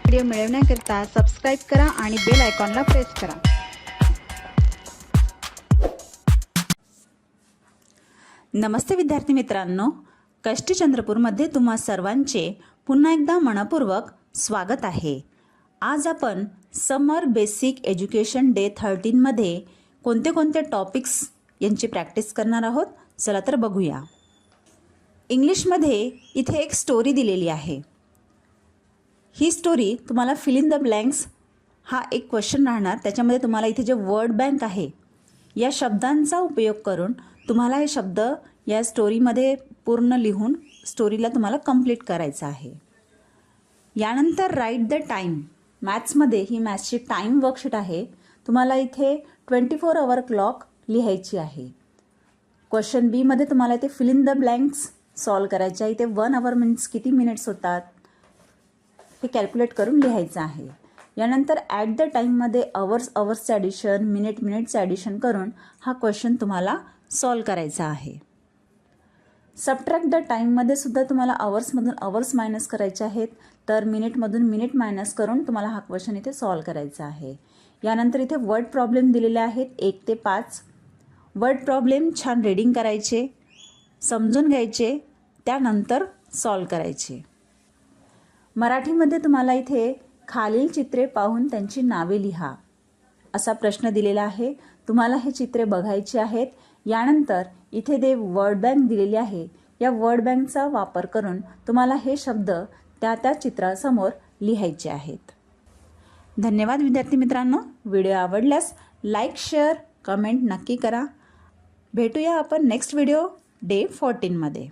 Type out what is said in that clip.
Video मिळवण्याकरिता subscribe करा आणि बेल आयकॉनला प्रेस करा। नमस्ते विद्यार्थी मित्रांनो, कष्टी चंद्रपूरमध्ये तुम्हा सर्वांचे पुन्हा एकदा मनपूर्वक स्वागत आहे। आज आपण समर बेसिक एज्युकेशन डे 13 मध्ये कोणते कोणते टॉपिक्स यांची प्रॅक्टिस करणार आहोत। चला तर बघूया। इंग्लिशमध्ये इथे एक स्टोरी दिलेली आहे। ही स्टोरी तुम्हाला फिल इन द ब्लँक्स हा एक क्वेश्चन राहणार। त्याच्यामध्ये तुम्हाला इथे जे वर्ड बँक आहे या शब्दांचा उपयोग करून तुम्हाला हे शब्द या स्टोरीमध्ये पूर्ण लिहून स्टोरीला तुम्हाला कंप्लीट करायचं आहे। यानंतर राईट द टाइम, मॅथ्समध्ये ही मॅथ्सची टाइम वर्कशीट आहे। तुम्हाला इथे 24 आवर क्लॉक लिहायची आहे। क्वेश्चन बी मध्ये तुम्हाला इथे fill in the blanks solve करायचे आहे। इथे 1 आवर मीन्स किती मिनिट्स होतात हे कॅल्क्युलेट करून लिहायचं आहे। यानंतर ॲट द टाईममध्ये अवर्सचं ॲडिशन, मिनिटचं ॲडिशन करून हा क्वेश्चन तुम्हाला सॉल्व करायचा आहे। सबट्रॅक्ट द टाईममध्ये सुद्धा तुम्हाला अवर्समधून अवर्स मायनस करायचे आहेत, तर मिनिटमधून मिनिट मायनस करून तुम्हाला हा क्वेश्चन इथे सॉल्व करायचा आहे। यानंतर इथे वर्ड प्रॉब्लेम दिलेले आहेत 1 ते 5। वर्ड प्रॉब्लेम छान रीडिंग करायचे, समजून घ्यायचे, त्यानंतर सॉल्व करायचे। मराठीमध्ये तुम्हाला इथे खालील चित्रे पाहून त्यांची नावे लिहा असा प्रश्न दिलेला आहे। तुम्हाला हे चित्रे बघायची आहेत। यानंतर इथे जे वर्ड बँक दिलेली आहे या वर्ड बँकचा वापर करून तुम्हाला हे शब्द त्या चित्रासमोर लिहायचे आहेत। धन्यवाद विद्यार्थी मित्रांनो। व्हिडिओ आवडल्यास लाईक, शेअर, कमेंट नक्की करा। भेटूया आपण नेक्स्ट व्हिडिओ डे 14 मध्ये।